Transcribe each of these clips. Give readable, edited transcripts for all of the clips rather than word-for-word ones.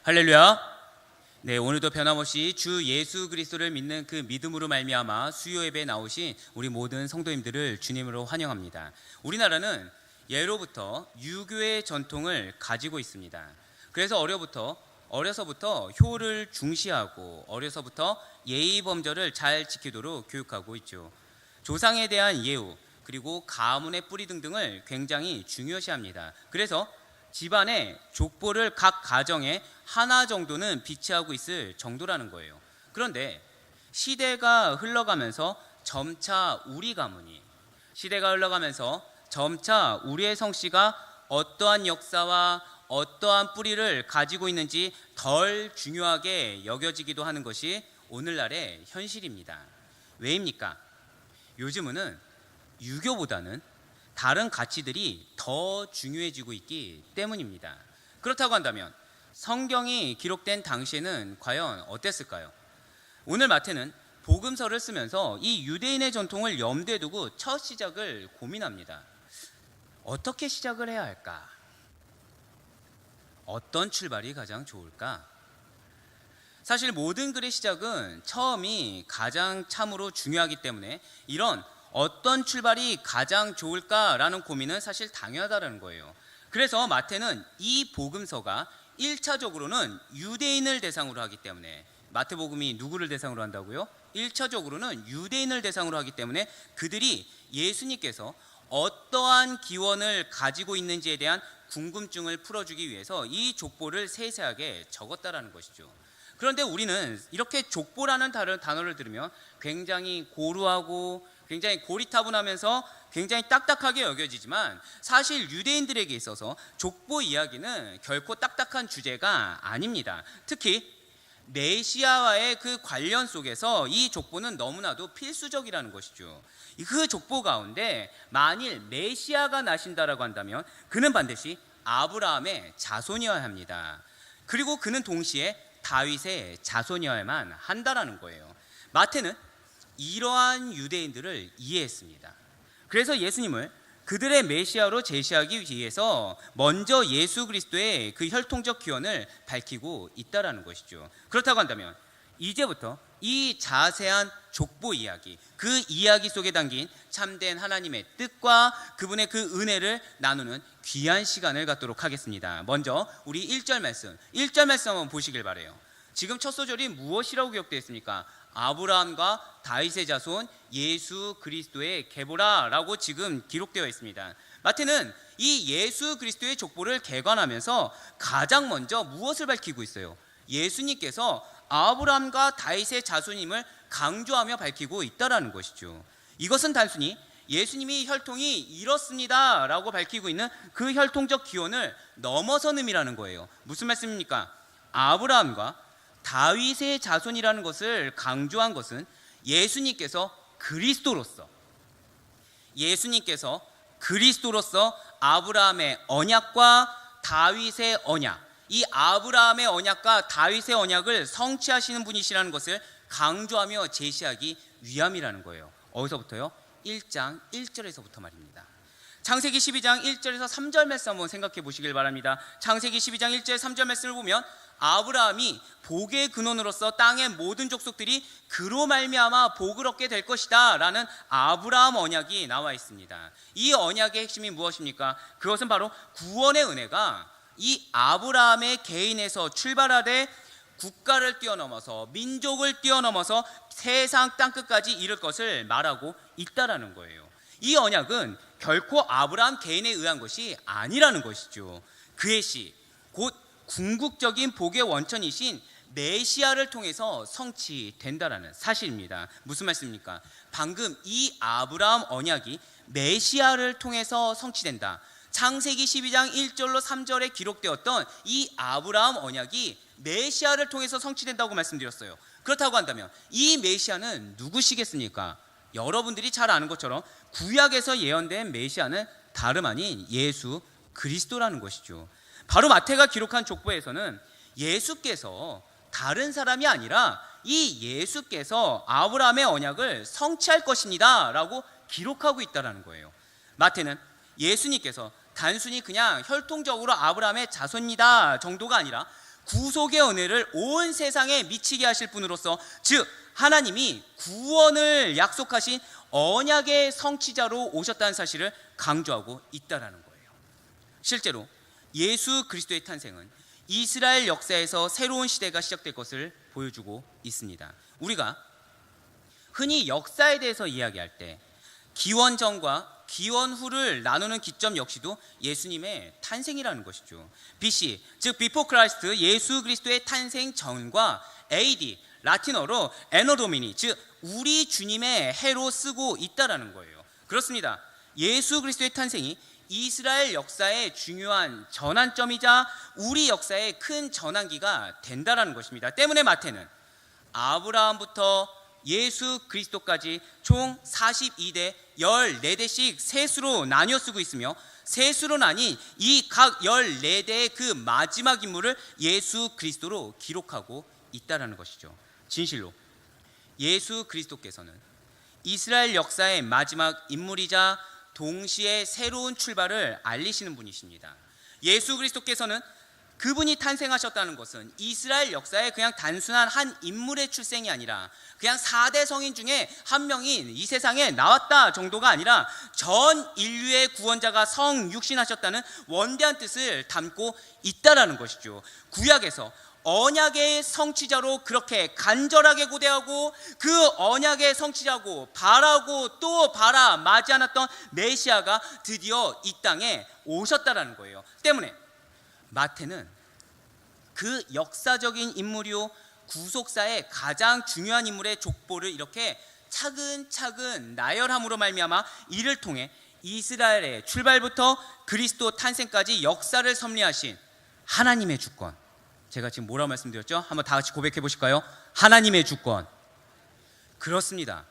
할렐루야. 네, 오늘도 변함없이 주 예수 그리스도를 믿는 그 믿음으로 말미암아 수요 예배에 나오신 우리 모든 성도님들을 주님으로 환영합니다. 우리나라는 예로부터 유교의 전통을 가지고 있습니다. 그래서 어려서부터 효를 중시하고 어려서부터 예의 범절을 잘 지키도록 교육하고 있죠. 조상에 대한 예우 그리고 가문의 뿌리 등등을 굉장히 중요시합니다. 그래서 집안의 족보를 각 가정에 하나 정도는 비치하고 있을 정도라는 거예요. 그런데 시대가 흘러가면서 점차 우리의 성씨가 어떠한 역사와 어떠한 뿌리를 가지고 있는지 덜 중요하게 여겨지기도 하는 것이 오늘날의 현실입니다. 왜입니까? 요즘은 유교보다는 다른 가치들이 더 중요해지고 있기 때문입니다. 그렇다고 한다면 성경이 기록된 당시에는 과연 어땠을까요? 오늘 마태는 복음서를 쓰면서 이 유대인의 전통을 염두에 두고 첫 시작을 고민합니다. 어떻게 시작을 해야 할까? 어떤 출발이 가장 좋을까? 사실 모든 글의 시작은 처음이 가장 참으로 중요하기 때문에 이런 어떤 출발이 가장 좋을까라는 고민은 사실 당연하다는 거예요. 그래서 마태는 이 복음서가 1차적으로는 유대인을 대상으로 하기 때문에, 마태복음이 누구를 대상으로 한다고요? 1차적으로는 유대인을 대상으로 하기 때문에 그들이 예수님께서 어떠한 기원을 가지고 있는지에 대한 궁금증을 풀어주기 위해서 이 족보를 세세하게 적었다라는 것이죠. 그런데 우리는 이렇게 족보라는 단어를 들으면 굉장히 고루하고 굉장히 고리타분하면서 굉장히 딱딱하게 여겨지지만 사실 유대인들에게 있어서 족보 이야기는 결코 딱딱한 주제가 아닙니다. 특히 메시아와의 그 관련 속에서 이 족보는 너무나도 필수적이라는 것이죠. 그 족보 가운데 만일 메시아가 나신다라고 한다면 그는 반드시 아브라함의 자손이어야 합니다. 그리고 그는 동시에 다윗의 자손이어야만 한다라는 거예요. 마태는 이러한 유대인들을 이해했습니다. 그래서 예수님을 그들의 메시아로 제시하기 위해서 먼저 예수 그리스도의 그 혈통적 기원을 밝히고 있다라는 것이죠. 그렇다고 한다면 이제부터 이 자세한 족보 이야기, 그 이야기 속에 담긴 참된 하나님의 뜻과 그분의 그 은혜를 나누는 귀한 시간을 갖도록 하겠습니다. 먼저 우리 1절 말씀 한번 보시길 바라요. 지금 첫 소절이 무엇이라고 기록되어 있습니까? 아브라함과 다윗의 자손 예수 그리스도의 계보라라고 지금 기록되어 있습니다. 마태는 이 예수 그리스도의 족보를 개관하면서 가장 먼저 무엇을 밝히고 있어요? 예수님께서 아브라함과 다윗의 자손임을 강조하며 밝히고 있다라는 것이죠. 이것은 단순히 예수님이 혈통이 이렇습니다 라고 밝히고 있는 그 혈통적 기원을 넘어선 의미라는 거예요. 무슨 말씀입니까? 아브라함과 다윗의 자손이라는 것을 강조한 것은 예수님께서 그리스도로서 아브라함의 언약과 다윗의 언약, 이 아브라함의 언약과 다윗의 언약을 성취하시는 분이시라는 것을 강조하며 제시하기 위함이라는 거예요. 어디서부터요? 1장 1절에서부터 말입니다. 창세기 12장 1절에서 3절 말씀 한번 생각해 보시길 바랍니다. 창세기 12장 1절 3절 말씀을 보면 아브라함이 복의 근원으로서 땅의 모든 족속들이 그로 말미암아 복을 얻게 될 것이다 라는 아브라함 언약이 나와 있습니다. 이 언약의 핵심이 무엇입니까? 그것은 바로 구원의 은혜가 이 아브라함의 개인에서 출발하되 국가를 뛰어넘어서 민족을 뛰어넘어서 세상 땅끝까지 이를 것을 말하고 있다라는 거예요. 이 언약은 결코 아브라함 개인에 의한 것이 아니라는 것이죠. 그의 씨, 곧 궁극적인 복의 원천이신 메시아를 통해서 성취된다라는 사실입니다. 무슨 말씀입니까? 방금 이 아브라함 언약이 메시아를 통해서 성취된다. 창세기 12장 1절로 3절에 기록되었던 이 아브라함 언약이 메시아를 통해서 성취된다고 말씀드렸어요. 그렇다고 한다면 이 메시아는 누구시겠습니까? 여러분들이 잘 아는 것처럼 구약에서 예언된 메시아는 다름 아닌 예수 그리스도라는 것이죠. 바로 마태가 기록한 족보에서는 예수께서 다른 사람이 아니라 이 예수께서 아브라함의 언약을 성취할 것입니다 라고 기록하고 있다는 거예요. 마태는 예수님께서 단순히 그냥 혈통적으로 아브라함의 자손이다 정도가 아니라 구속의 은혜를 온 세상에 미치게 하실 분으로서, 즉 하나님이 구원을 약속하신 언약의 성취자로 오셨다는 사실을 강조하고 있다라는 거예요. 실제로 예수 그리스도의 탄생은 이스라엘 역사에서 새로운 시대가 시작될 것을 보여주고 있습니다. 우리가 흔히 역사에 대해서 이야기할 때 기원 전과 기원 후를 나누는 기점 역시도 예수님의 탄생이라는 것이죠. BC, 즉 비포 크라이스트, 예수 그리스도의 탄생 전과 AD, 라틴어로 에너 도미니, 즉 우리 주님의 해로 쓰고 있다라는 거예요. 그렇습니다. 예수 그리스도의 탄생이 이스라엘 역사의 중요한 전환점이자 우리 역사의 큰 전환기가 된다라는 것입니다. 때문에 마태는 아브라함부터 예수 그리스도까지 총 42대 14대씩 세수로 나뉘어 쓰고 있으며, 세수로 나뉜 이 각 14대의 그 마지막 인물을 예수 그리스도로 기록하고 있다는 것이죠. 진실로 예수 그리스도께서는 이스라엘 역사의 마지막 인물이자 동시에 새로운 출발을 알리시는 분이십니다. 예수 그리스도께서는 그분이 탄생하셨다는 것은 이스라엘 역사의 그냥 단순한 한 인물의 출생이 아니라 그냥 4대 성인 중에 한 명인 이 세상에 나왔다 정도가 아니라 전 인류의 구원자가 성육신하셨다는 원대한 뜻을 담고 있다라는 것이죠. 구약에서 언약의 성취자로 그렇게 간절하게 고대하고 그 언약의 성취자고 바라고 또 바라 마지 않았던 메시아가 드디어 이 땅에 오셨다라는 거예요. 때문에 마태는 그 역사적인 인물이요 구속사의 가장 중요한 인물의 족보를 이렇게 차근차근 나열함으로 말미암아 이를 통해 이스라엘의 출발부터 그리스도 탄생까지 역사를 섭리하신 하나님의 주권, 제가 지금 뭐라고 말씀드렸죠? 한번 다 같이 고백해 보실까요? 하나님의 주권. 그렇습니다.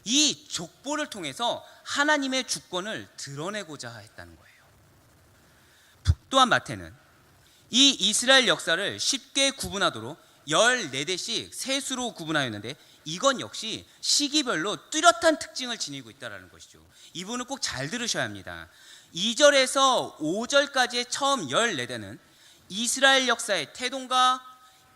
이 족보를 통해서 하나님의 주권을 드러내고자 했다는 거예요. 또한 마태는 이 이스라엘 역사를 쉽게 구분하도록 14대씩 세수로 구분하였는데, 이건 역시 시기별로 뚜렷한 특징을 지니고 있다는 것이죠. 이 부분은 꼭 잘 들으셔야 합니다. 2절에서 5절까지의 처음 14대는 이스라엘 역사의 태동과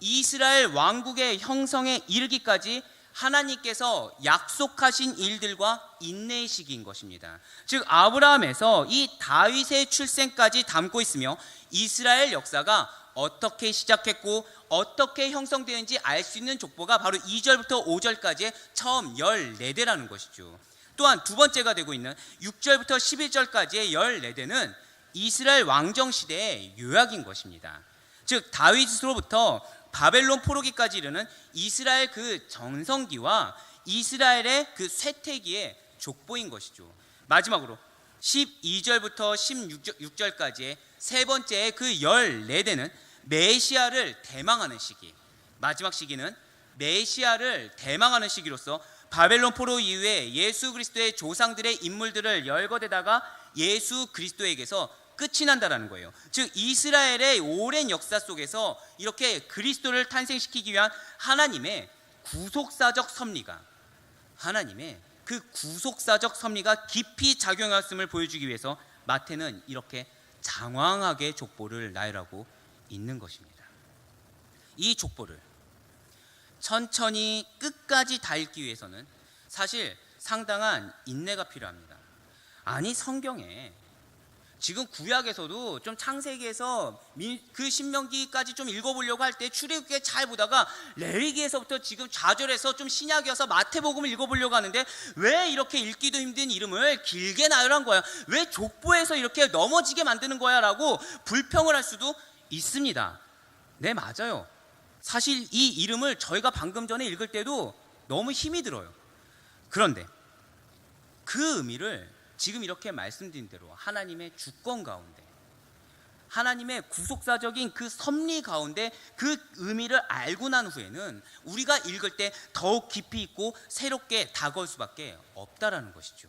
이스라엘 왕국의 형성에 이르기까지 하나님께서 약속하신 일들과 인내의 시기인 것입니다. 즉 아브라함에서 이 다윗의 출생까지 담고 있으며 이스라엘 역사가 어떻게 시작했고 어떻게 형성되는지 알 수 있는 족보가 바로 2절부터 5절까지의 처음 14대라는 것이죠. 또한 두 번째가 되고 있는 6절부터 11절까지의 14대는 이스라엘 왕정 시대의 요약인 것입니다. 즉 다윗으로부터 바벨론 포로기까지 이르는 이스라엘 그 전성기와 이스라엘의 그 쇠퇴기의 족보인 것이죠. 마지막으로 12절부터 16절까지의 세 번째의 그 14대는 메시아를 대망하는 시기, 마지막 시기는 메시아를 대망하는 시기로서 바벨론 포로 이후에 예수 그리스도의 조상들의 인물들을 열거되다가 예수 그리스도에게서 끝이 난다라는 거예요. 즉 이스라엘의 오랜 역사 속에서 이렇게 그리스도를 탄생시키기 위한 하나님의 구속사적 섭리가, 하나님의 그 구속사적 섭리가 깊이 작용했음을 보여주기 위해서 마태는 이렇게 장황하게 족보를 나열하고 있는 것입니다. 이 족보를 천천히 끝까지 다 읽기 위해서는 사실 상당한 인내가 필요합니다. 아니 성경에 지금 구약에서도 좀 창세기에서 그 신명기까지 좀 읽어보려고 할 때 출애굽기에 잘 보다가 레위기에서부터 지금 좌절해서 좀 신약이어서 마태복음을 읽어보려고 하는데 왜 이렇게 읽기도 힘든 이름을 길게 나열한 거야? 왜 족보에서 이렇게 넘어지게 만드는 거야? 라고 불평을 할 수도 있습니다. 네, 맞아요. 사실 이 이름을 저희가 방금 전에 읽을 때도 너무 힘이 들어요. 그런데 그 의미를 지금 이렇게 말씀드린 대로 하나님의 주권 가운데, 하나님의 구속사적인 그 섭리 가운데 그 의미를 알고 난 후에는 우리가 읽을 때 더욱 깊이 있고 새롭게 다가올 수밖에 없다라는 것이죠.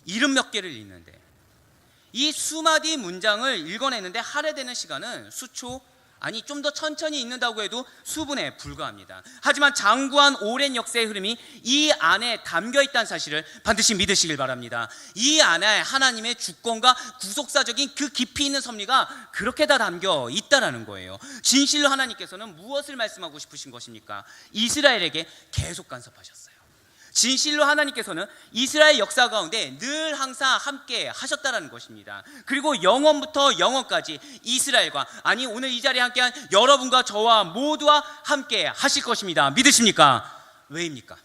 이름 몇 개를 읽는데 이 수마디 문장을 읽어내는데 할애되는 시간은 수초 아니 좀 더 천천히 읽는다고 해도 수분에 불과합니다. 하지만 장구한 오랜 역사의 흐름이 이 안에 담겨 있다는 사실을 반드시 믿으시길 바랍니다. 이 안에 하나님의 주권과 구속사적인 그 깊이 있는 섭리가 그렇게 다 담겨 있다라는 거예요. 진실로 하나님께서는 무엇을 말씀하고 싶으신 것입니까? 이스라엘에게 계속 간섭하셨어요. 진실로 하나님께서는 이스라엘 역사 가운데 늘 항상 함께 하셨다라는 것입니다. 그리고 영원부터 영원까지 이스라엘과, 아니 오늘 이 자리에 함께한 여러분과 저와 모두와 함께 하실 것입니다. 믿으십니까? 왜입니까?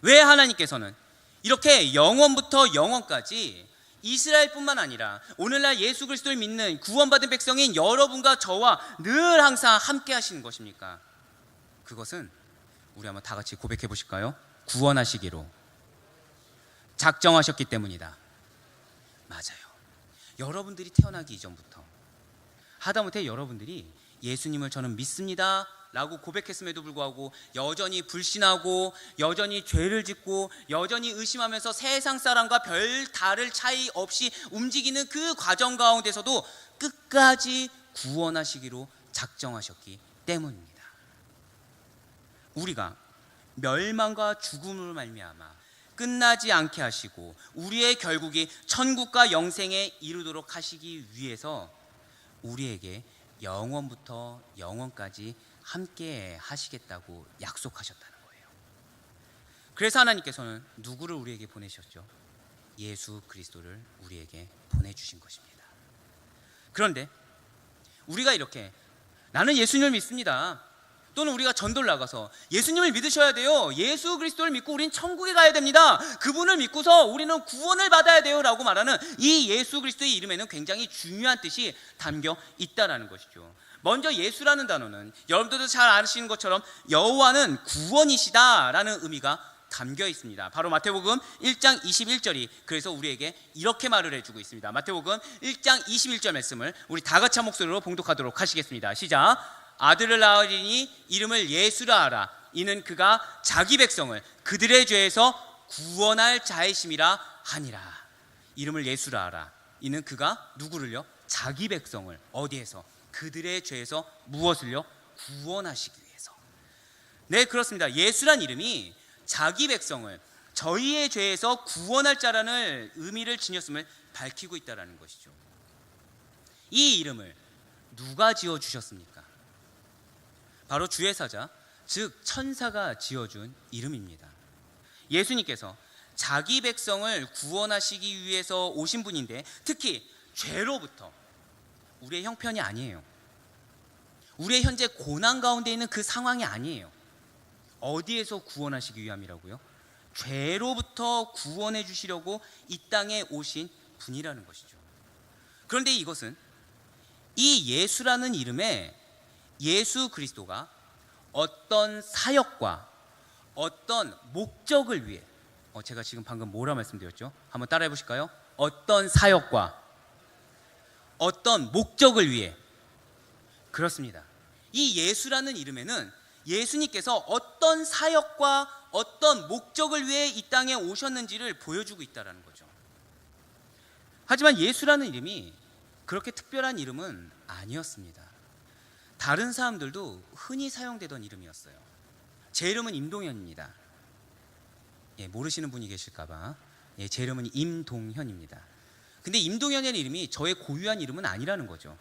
왜 하나님께서는 이렇게 영원부터 영원까지 이스라엘뿐만 아니라 오늘날 예수 그리스도를 믿는 구원받은 백성인 여러분과 저와 늘 항상 함께 하시는 것입니까? 그것은 우리 한번 다 같이 고백해 보실까요? 구원하시기로 작정하셨기 때문이다. 맞아요. 여러분들이 태어나기 이전부터, 하다못해 여러분들이 예수님을 저는 믿습니다 라고 고백했음에도 불구하고 여전히 불신하고 여전히 죄를 짓고 여전히 의심하면서 세상 사람과 별 다를 차이 없이 움직이는 그 과정 가운데서도 끝까지 구원하시기로 작정하셨기 때문입니다. 우리가 멸망과 죽음으로 말미암아 끝나지 않게 하시고 우리의 결국이 천국과 영생에 이르도록 하시기 위해서 우리에게 영원부터 영원까지 함께 하시겠다고 약속하셨다는 거예요. 그래서 하나님께서는 누구를 우리에게 보내셨죠? 예수 그리스도를 우리에게 보내주신 것입니다. 그런데 우리가 이렇게 나는 예수님을 믿습니다, 또는 우리가 전도를 나가서 예수님을 믿으셔야 돼요, 예수 그리스도를 믿고 우린 천국에 가야 됩니다, 그분을 믿고서 우리는 구원을 받아야 돼요 라고 말하는 이 예수 그리스도의 이름에는 굉장히 중요한 뜻이 담겨 있다는 것이죠. 먼저 예수라는 단어는 여러분들도 잘 아시는 것처럼 여호와는 구원이시다라는 의미가 담겨 있습니다. 바로 마태복음 1장 21절이 그래서 우리에게 이렇게 말을 해주고 있습니다. 마태복음 1장 21절 말씀을 우리 다 같이 한 목소리로 봉독하도록 하시겠습니다. 시작. 아들을 낳으리니 이름을 예수라 하라. 이는 그가 자기 백성을 그들의 죄에서 구원할 자이심이라 하니라. 이름을 예수라 하라. 이는 그가 누구를요? 자기 백성을 어디에서? 그들의 죄에서 무엇을요? 구원하시기 위해서. 네, 그렇습니다. 예수란 이름이 자기 백성을 저희의 죄에서 구원할 자라는 의미를 지녔음을 밝히고 있다는 것이죠. 이 이름을 누가 지어주셨습니까? 바로 주의 사자, 즉 천사가 지어준 이름입니다. 예수님께서 자기 백성을 구원하시기 위해서 오신 분인데, 특히 죄로부터, 우리의 형편이 아니에요, 우리의 현재 고난 가운데 있는 그 상황이 아니에요. 어디에서 구원하시기 위함이라고요? 죄로부터 구원해 주시려고 이 땅에 오신 분이라는 것이죠. 그런데 이것은 이 예수라는 이름에 예수 그리스도가 어떤 사역과 어떤 목적을 위해, 제가 지금 방금 뭐라 말씀드렸죠? 한번 따라해 보실까요? 어떤 사역과 어떤 목적을 위해. 그렇습니다. 이 예수라는 이름에는 예수님께서 어떤 사역과 어떤 목적을 위해 이 땅에 오셨는지를 보여주고 있다는 거죠. 하지만 예수라는 이름이 그렇게 특별한 이름은 아니었습니다. 다른 사람들도 흔히 사용되던 이름이었어요. 제 이름은 임동현입니다. 모르시는 분이 계실까봐. 제 이름은 임동현입니다. 근데 임동현이라는 이름이 저의 고유한 이름은 아니라는 거죠.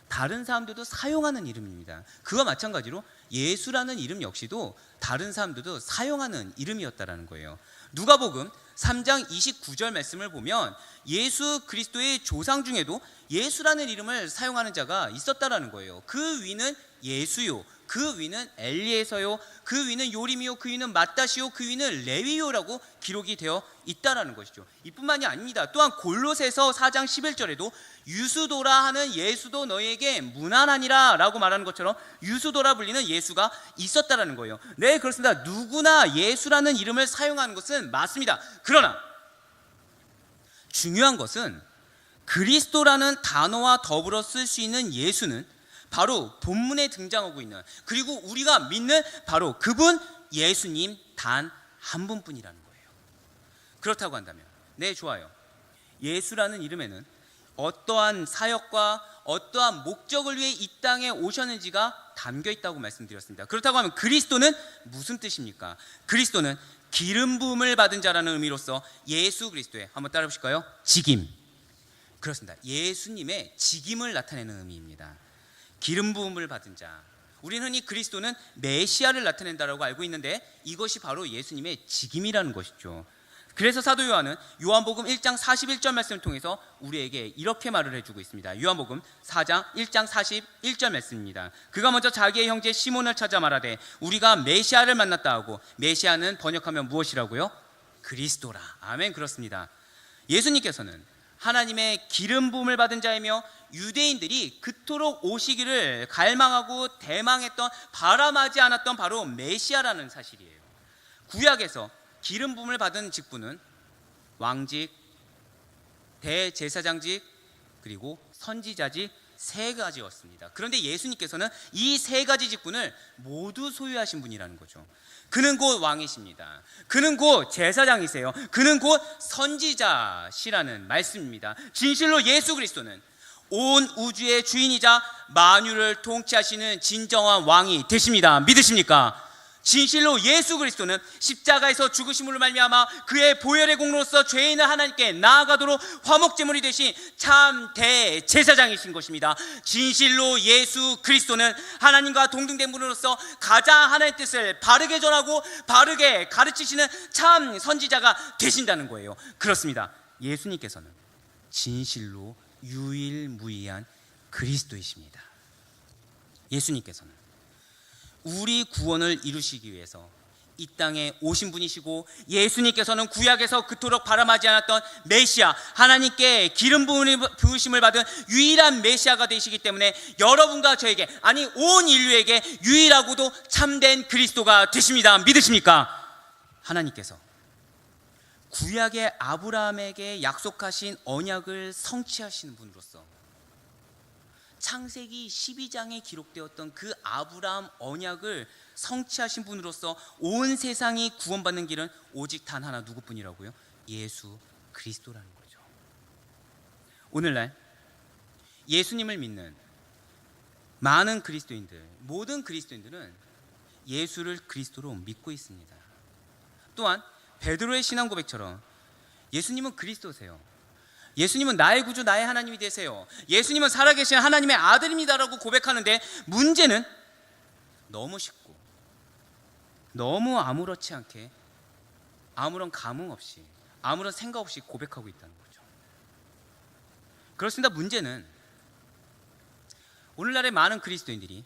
다른 사람들도 사용하는 이름입니다. 그와 마찬가지로 예수라는 이름 역시도 다른 사람들도 사용하는 이름이었다는 거예요. 누가복음 3장 29절 말씀을 보면 예수 그리스도의 조상 중에도 예수라는 이름을 사용하는 자가 있었다라는 거예요. 그 위는 예수요, 그 위는 엘리에서요, 그 위는 요림이요, 그 위는 마따시요, 그 위는 레위요라고 기록이 되어 있다라는 것이죠. 이뿐만이 아닙니다. 또한 골로새서 4장 11절에도 유수도라 하는 예수도 너희에게 무난하니라 라고 말하는 것처럼 유수도라 불리는 예수가 있었다라는 거예요. 네, 그렇습니다. 누구나 예수라는 이름을 사용하는 것은 맞습니다. 그러나 중요한 것은 그리스도라는 단어와 더불어 쓸 수 있는 예수는 바로 본문에 등장하고 있는, 그리고 우리가 믿는 바로 그분 예수님 단 한 분뿐이라는 거예요. 그렇다고 한다면, 네, 좋아요. 예수라는 이름에는 어떠한 사역과 어떠한 목적을 위해 이 땅에 오셨는지가 담겨 있다고 말씀드렸습니다. 그렇다고 하면 그리스도는 무슨 뜻입니까? 그리스도는 기름 부음을 받은 자라는 의미로서 예수 그리스도의, 한번 따라 보실까요? 직임. 그렇습니다. 예수님의 직임을 나타내는 의미입니다. 기름 부음을 받은 자. 우리는 흔히 그리스도는 메시아를 나타낸다라고 알고 있는데 이것이 바로 예수님의 직임이라는 것이죠. 그래서 사도 요한은 요한복음 1장 41절 말씀을 통해서 우리에게 이렇게 말을 해주고 있습니다. 요한복음 4장 1장 41절 말씀입니다. 그가 먼저 자기의 형제 시몬을 찾아 말하되 우리가 메시아를 만났다 하고, 메시아는 번역하면 무엇이라고요? 그리스도라. 아멘. 그렇습니다. 예수님께서는 하나님의 기름 부음을 받은 자이며 유대인들이 그토록 오시기를 갈망하고 대망했던, 바람하지 않았던 바로 메시아라는 사실이에요. 구약에서 기름 부음을 받은 직분은 왕직, 대제사장직, 그리고 선지자직 세 가지였습니다. 그런데 예수님께서는 이 세 가지 직분을 모두 소유하신 분이라는 거죠. 그는 곧 왕이십니다. 그는 곧 제사장이세요. 그는 곧 선지자시라는 말씀입니다. 진실로 예수 그리스도는 온 우주의 주인이자 만유를 통치하시는 진정한 왕이 되십니다. 믿으십니까? 진실로 예수 그리스도는 십자가에서 죽으심으로 말미암아 그의 보혈의 공로로서 죄인을 하나님께 나아가도록 화목제물이 되신 참 대제사장이신 것입니다. 진실로 예수 그리스도는 하나님과 동등된 분으로서 가장 하나님의 뜻을 바르게 전하고 바르게 가르치시는 참 선지자가 되신다는 거예요. 그렇습니다. 예수님께서는 진실로 유일무이한 그리스도이십니다. 예수님께서는 우리 구원을 이루시기 위해서 이 땅에 오신 분이시고, 예수님께서는 구약에서 그토록 바람하지 않았던 메시아, 하나님께 기름 부으심을 받은 유일한 메시아가 되시기 때문에 여러분과 저에게, 아니 온 인류에게 유일하고도 참된 그리스도가 되십니다. 믿으십니까? 하나님께서 구약의 아브라함에게 약속하신 언약을 성취하시는 분으로서 창세기 12장에 기록되었던 그 아브라함 언약을 성취하신 분으로서 온 세상이 구원받는 길은 오직 단 하나, 누구뿐이라고요? 예수 그리스도라는 거죠. 오늘날 예수님을 믿는 많은 그리스도인들, 모든 그리스도인들은 예수를 그리스도로 믿고 있습니다. 또한 베드로의 신앙 고백처럼 예수님은 그리스도세요. 예수님은 나의 구주, 나의 하나님이 되세요. 예수님은 살아계신 하나님의 아들입니다라고 고백하는데, 문제는 너무 쉽고 너무 아무렇지 않게 아무런 감흥 없이 아무런 생각 없이 고백하고 있다는 거죠. 그렇습니다. 문제는 오늘날의 많은 그리스도인들이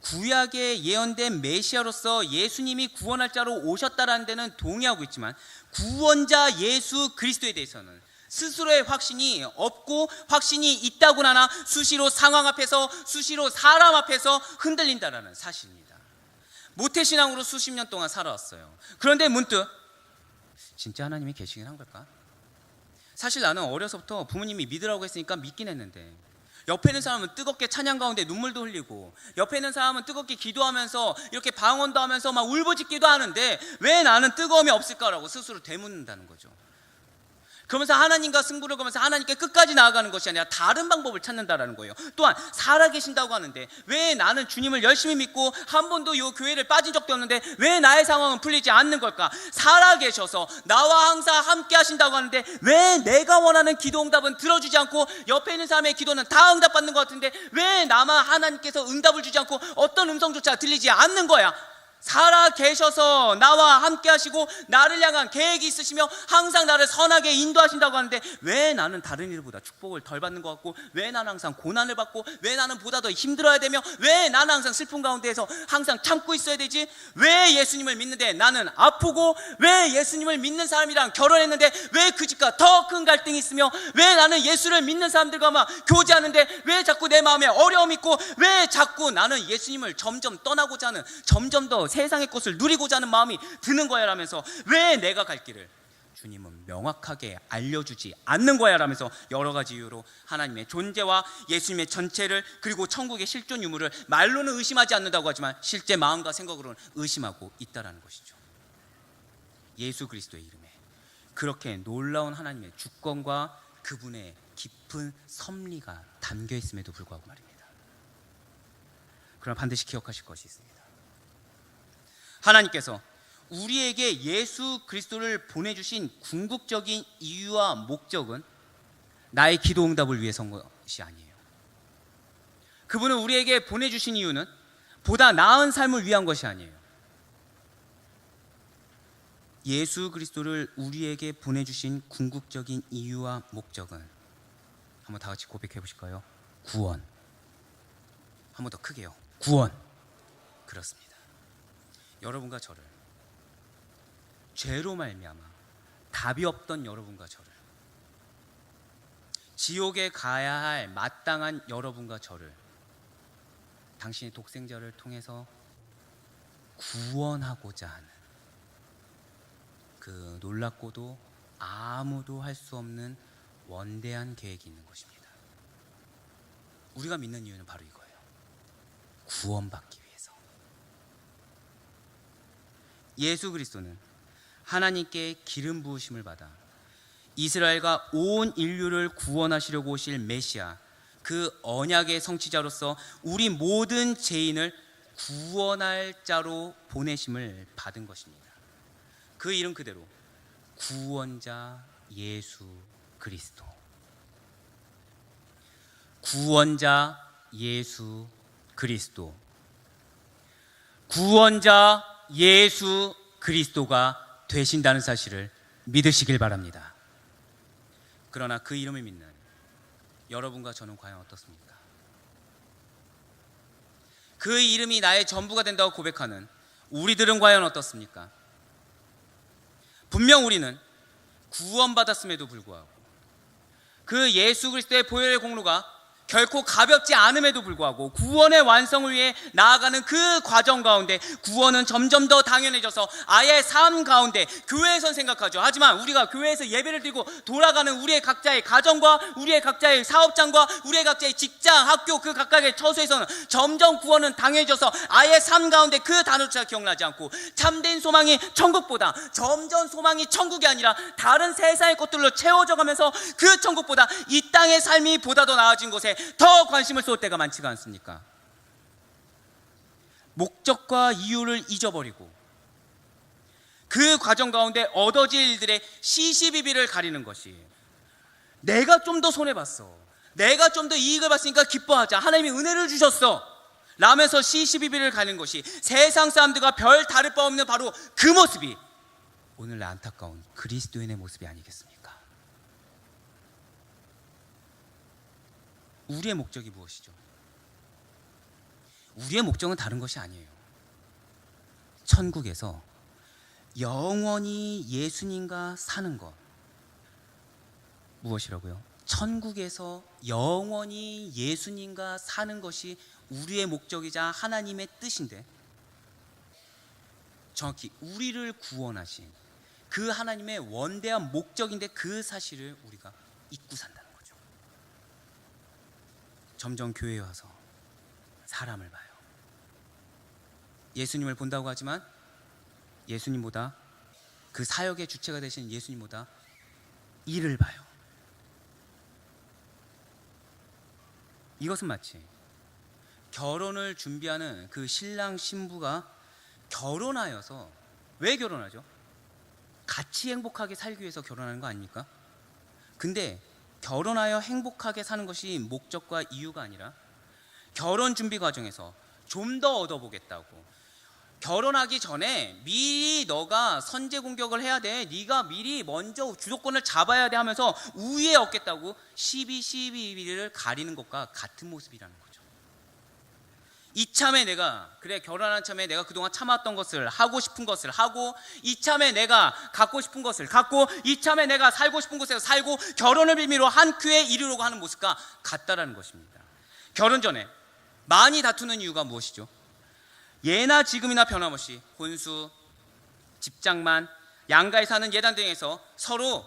구약에 예언된 메시아로서 예수님이 구원할 자로 오셨다라는 데는 동의하고 있지만, 구원자 예수 그리스도에 대해서는 스스로의 확신이 없고, 확신이 있다고 하나 수시로 상황 앞에서, 수시로 사람 앞에서 흔들린다라는 사실입니다. 모태신앙으로 수십 년 동안 살아왔어요. 그런데 문득 진짜 하나님이 계시긴 한 걸까? 사실 나는 어려서부터 부모님이 믿으라고 했으니까 믿긴 했는데, 옆에 있는 사람은 뜨겁게 찬양 가운데 눈물도 흘리고, 옆에 있는 사람은 뜨겁게 기도하면서 이렇게 방언도 하면서 막 울부짖기도 하는데 왜 나는 뜨거움이 없을까라고 스스로 되묻는다는 거죠. 그러면서 하나님과 승부를 거면서 하나님께 끝까지 나아가는 것이 아니라 다른 방법을 찾는다라는 거예요. 또한 살아계신다고 하는데 왜 나는 주님을 열심히 믿고 한 번도 이 교회를 빠진 적도 없는데 왜 나의 상황은 풀리지 않는 걸까? 살아계셔서 나와 항상 함께 하신다고 하는데 왜 내가 원하는 기도 응답은 들어주지 않고, 옆에 있는 사람의 기도는 다 응답받는 것 같은데 왜 나만 하나님께서 응답을 주지 않고 어떤 음성조차 들리지 않는 거야? 살아계셔서 나와 함께 하시고 나를 향한 계획이 있으시며 항상 나를 선하게 인도하신다고 하는데 왜 나는 다른 일보다 축복을 덜 받는 것 같고, 왜 나는 항상 고난을 받고, 왜 나는 보다 더 힘들어야 되며, 왜 나는 항상 슬픔 가운데에서 항상 참고 있어야 되지? 왜 예수님을 믿는데 나는 아프고, 왜 예수님을 믿는 사람이랑 결혼했는데 왜 그 집과 더 큰 갈등이 있으며, 왜 나는 예수를 믿는 사람들과 막 교제하는데 왜 자꾸 내 마음에 어려움이 있고, 왜 자꾸 나는 예수님을 점점 떠나고자 하는, 점점 더 세상의 것을 누리고자 하는 마음이 드는 거야 라면서 왜 내가 갈 길을 주님은 명확하게 알려주지 않는 거야 라면서 여러 가지 이유로 하나님의 존재와 예수님의 전체를, 그리고 천국의 실존 유무를 말로는 의심하지 않는다고 하지만 실제 마음과 생각으로는 의심하고 있다라는 것이죠. 예수 그리스도의 이름에 그렇게 놀라운 하나님의 주권과 그분의 깊은 섭리가 담겨 있음에도 불구하고 말입니다. 그러나 반드시 기억하실 것이 있습니다. 하나님께서 우리에게 예수 그리스도를 보내주신 궁극적인 이유와 목적은 나의 기도 응답을 위해서인 것이 아니에요. 그분은 우리에게 보내주신 이유는 보다 나은 삶을 위한 것이 아니에요. 예수 그리스도를 우리에게 보내주신 궁극적인 이유와 목적은, 한번 다 같이 고백해 보실까요? 구원. 한 번 더 크게요. 구원. 그렇습니다. 여러분과 저를, 죄로 말미암아 답이 없던 여러분과 저를, 지옥에 가야 할 마땅한 여러분과 저를 당신의 독생자를 통해서 구원하고자 하는 그 놀랍고도 아무도 할 수 없는 원대한 계획이 있는 것입니다. 우리가 믿는 이유는 바로 이거예요. 구원받기 위해서. 예수 그리스도는 하나님께 기름 부으심을 받아 이스라엘과 온 인류를 구원하시려고 오실 메시아, 그 언약의 성취자로서 우리 모든 죄인을 구원할 자로 보내심을 받은 것입니다. 그 이름 그대로 구원자 예수 그리스도. 구원자 예수 그리스도. 구원자 예수 그리스도가 되신다는 사실을 믿으시길 바랍니다. 그러나 그 이름을 믿는 여러분과 저는 과연 어떻습니까? 그 이름이 나의 전부가 된다고 고백하는 우리들은 과연 어떻습니까? 분명 우리는 구원받았음에도 불구하고 그 예수 그리스도의 보혈의 공로가 결코 가볍지 않음에도 불구하고 구원의 완성을 위해 나아가는 그 과정 가운데 구원은 점점 더 당연해져서 아예 삶 가운데, 교회에선 생각하죠. 하지만 우리가 교회에서 예배를 드리고 돌아가는 우리의 각자의 가정과 우리의 각자의 사업장과 우리의 각자의 직장, 학교, 그 각각의 처소에서는 점점 구원은 당연해져서 아예 삶 가운데 그 단어조차 기억나지 않고 참된 소망이 천국보다, 점점 소망이 천국이 아니라 다른 세상의 것들로 채워져 가면서 그 천국보다 이 땅의 삶이 보다 더 나아진 곳에 더 관심을 쏠 때가 많지가 않습니까? 목적과 이유를 잊어버리고 그 과정 가운데 얻어질 일들의 시시비비를 가리는 것이, 내가 좀 더 손해봤어, 내가 좀 더 이익을 봤으니까 기뻐하자, 하나님이 은혜를 주셨어 라면서 시시비비를 가리는 것이 세상 사람들과 별 다를 바 없는 바로 그 모습이 오늘 안타까운 그리스도인의 모습이 아니겠습니까? 우리의 목적이 무엇이죠? 우리의 목적은 다른 것이 아니에요. 천국에서 영원히 예수님과 사는 것. 무엇이라고요? 천국에서 영원히 예수님과 사는 것이 우리의 목적이자 하나님의 뜻인데, 정확히 우리를 구원하신 그 하나님의 원대한 목적인데 그 사실을 우리가 잊고 산다는 거죠. 점점 교회에 와서 사람을 봐요. 예수님을 본다고 하지만 예수님보다, 그 사역의 주체가 되신 예수님보다 일을 봐요. 이것은 마치 결혼을 준비하는 그 신랑 신부가 결혼하여서, 왜 결혼하죠? 같이 행복하게 살기 위해서 결혼하는 거 아닙니까? 근데 결혼하여 행복하게 사는 것이 목적과 이유가 아니라 결혼 준비 과정에서 좀 더 얻어보겠다고, 결혼하기 전에 미리 너가 선제 공격을 해야 돼, 네가 미리 먼저 주도권을 잡아야 돼 하면서 우위에 얻겠다고 12를 가리는 것과 같은 모습이라는 거죠. 이참에 내가, 그래 결혼한 참에 내가 그동안 참았던 것을, 하고 싶은 것을 하고, 이참에 내가 갖고 싶은 것을 갖고, 이참에 내가 살고 싶은 곳에서 살고, 결혼을 빌미로 한 큐에 이르려고 하는 모습과 같다라는 것입니다. 결혼 전에 많이 다투는 이유가 무엇이죠? 예나 지금이나 변함없이 혼수, 집장만, 양가에 사는 예단 등에서 서로,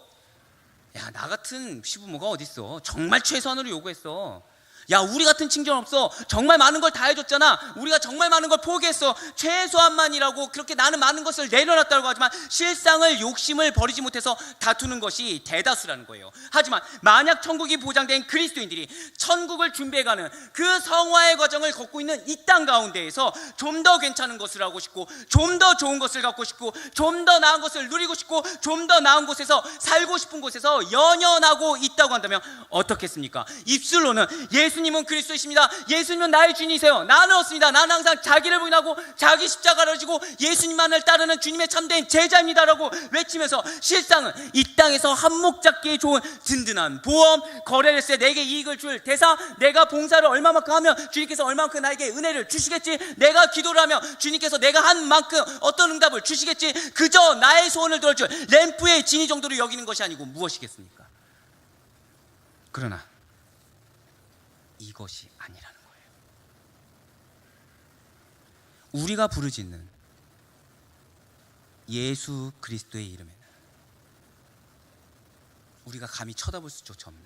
야, 나 같은 시부모가 어딨어, 정말 최선으로 요구했어, 야, 우리 같은 친구는 없어. 정말 많은 걸 다 해줬잖아. 우리가 정말 많은 걸 포기했어. 최소한만이라고 그렇게 나는 많은 것을 내려놨다고 하지만 실상을 욕심을 버리지 못해서 다투는 것이 대다수라는 거예요. 하지만 만약 천국이 보장된 그리스도인들이 천국을 준비해가는 그 성화의 과정을 걷고 있는 이 땅 가운데에서 좀 더 괜찮은 것을 하고 싶고, 좀 더 좋은 것을 갖고 싶고, 좀 더 나은 것을 누리고 싶고, 좀 더 나은 곳에서 살고 싶은 곳에서 연연하고 있다고 한다면 어떻겠습니까? 입술로는 예수님은 그리스도이십니다, 예수님은 나의 주인이세요, 나는 없습니다, 나는 항상 자기를 부인하고 자기 십자가를 지고 예수님만을 따르는 주님의 참된 제자입니다라고 외치면서 실상은 이 땅에서 한몫 잡기에 좋은 든든한 보험, 거래를 세 내게 이익을 줄 대사, 내가 봉사를 얼마만큼 하면 주님께서 얼마만큼 나에게 은혜를 주시겠지, 내가 기도를 하면 주님께서 내가 한 만큼 어떤 응답을 주시겠지, 그저 나의 소원을 들어줄 램프의 진이 정도로 여기는 것이 아니고 무엇이겠습니까? 그러나 이것이 아니라는 거예요. 우리가 부르짖는 예수 그리스도의 이름에는 우리가 감히 쳐다볼 수조차 없는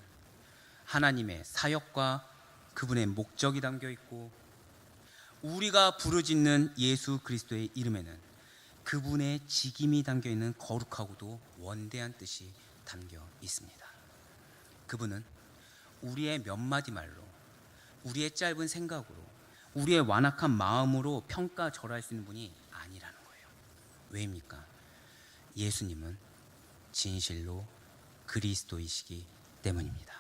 하나님의 사역과 그분의 목적이 담겨 있고, 우리가 부르짖는 예수 그리스도의 이름에는 그분의 직임이 담겨 있는 거룩하고도 원대한 뜻이 담겨 있습니다. 그분은 우리의 몇 마디 말로, 우리의 짧은 생각으로, 우리의 완악한 마음으로 평가절하할 수 있는 분이 아니라는 거예요. 왜입니까? 예수님은 진실로 그리스도이시기 때문입니다.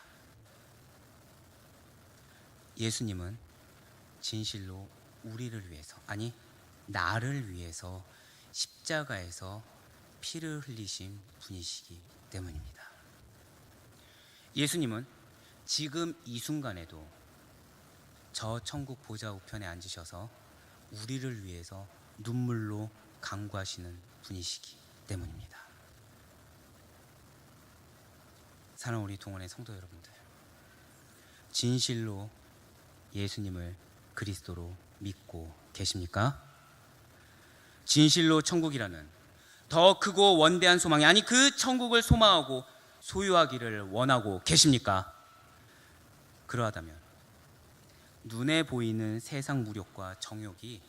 예수님은 진실로 우리를 위해서, 아니 나를 위해서 십자가에서 피를 흘리신 분이시기 때문입니다. 예수님은 지금 이 순간에도 저 천국 보좌 우편에 앉으셔서 우리를 위해서 눈물로 간구하시는 분이시기 때문입니다. 사랑하는 우리 동원의 성도 여러분들, 진실로 예수님을 그리스도로 믿고 계십니까? 진실로 천국이라는 더 크고 원대한 소망이, 아니 그 천국을 소망하고 소유하기를 원하고 계십니까? 그러하다면 눈에 보이는 세상 무력과 정욕이,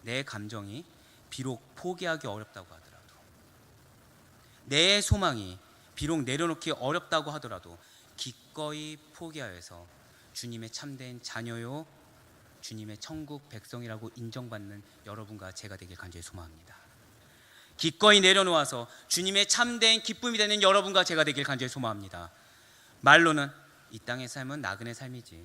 내 감정이 비록 포기하기 어렵다고 하더라도, 내 소망이 비록 내려놓기 어렵다고 하더라도 기꺼이 포기하여서 주님의 참된 자녀요, 주님의 천국 백성이라고 인정받는 여러분과 제가 되길 간절히 소망합니다. 기꺼이 내려놓아서 주님의 참된 기쁨이 되는 여러분과 제가 되길 간절히 소망합니다. 말로는 이 땅의 삶은 나그네 삶이지,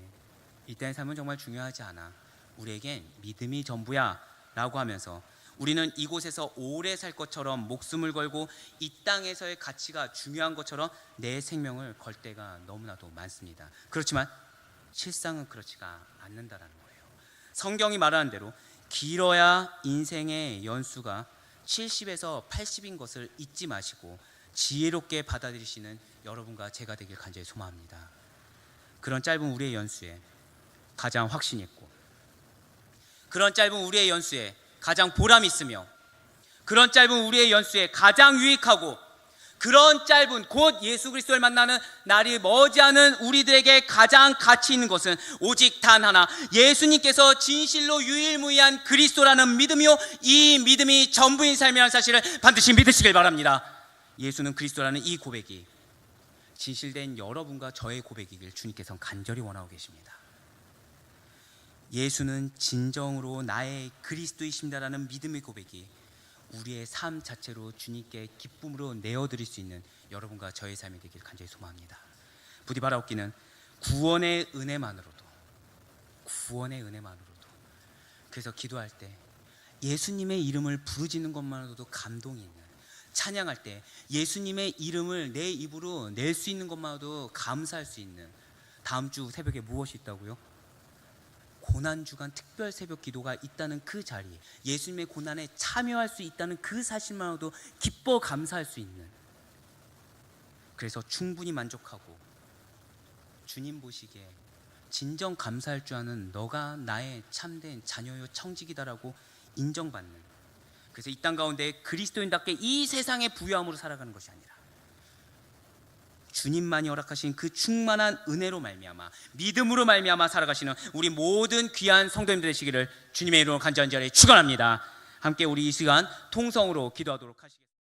이 땅의 삶은 정말 중요하지 않아, 우리에겐 믿음이 전부야 라고 하면서 우리는 이곳에서 오래 살 것처럼 목숨을 걸고 이 땅에서의 가치가 중요한 것처럼 내 생명을 걸 때가 너무나도 많습니다. 그렇지만 실상은 그렇지가 않는다라는 거예요. 성경이 말하는 대로 길어야 인생의 연수가 70에서 80인 것을 잊지 마시고 지혜롭게 받아들이시는 여러분과 제가 되길 간절히 소망합니다. 그런 짧은 우리의 연수에 가장 확신이 있고, 그런 짧은 우리의 연수에 가장 보람이 있으며, 그런 짧은 우리의 연수에 가장 유익하고, 그런 짧은 곧 예수 그리스도를 만나는 날이 머지않은 우리들에게 가장 가치 있는 것은 오직 단 하나, 예수님께서 진실로 유일무이한 그리스도라는 믿음이요, 이 믿음이 전부인 삶이라는 사실을 반드시 믿으시길 바랍니다. 예수는 그리스도라는 이 고백이 진실된 여러분과 저의 고백이길 주님께서는 간절히 원하고 계십니다. 예수는 진정으로 나의 그리스도이십니다라는 믿음의 고백이 우리의 삶 자체로 주님께 기쁨으로 내어드릴 수 있는 여러분과 저의 삶이 되길 간절히 소망합니다. 부디 바라옵기는 구원의 은혜만으로도, 그래서 기도할 때 예수님의 이름을 부르짖는 것만으로도 감동이 있는, 찬양할 때 예수님의 이름을 내 입으로 낼 수 있는 것만으로도 감사할 수 있는, 다음 주 새벽에 무엇이 있다고요? 고난주간 특별 새벽 기도가 있다는 그 자리에 예수님의 고난에 참여할 수 있다는 그 사실만으로도 기뻐 감사할 수 있는, 그래서 충분히 만족하고 주님 보시기에 진정 감사할 줄 아는 너가 나의 참된 자녀요 청직이다라고 인정받는, 그래서 이 땅 가운데 그리스도인답게 이 세상의 부유함으로 살아가는 것이 아니라 주님만이 허락하신 그 충만한 은혜로 말미암아 믿음으로 말미암아 살아가시는 우리 모든 귀한 성도님들 되시기를 주님의 이름으로 간절히 축원합니다. 함께 우리 이 시간 통성으로 기도하도록 하시겠습니다.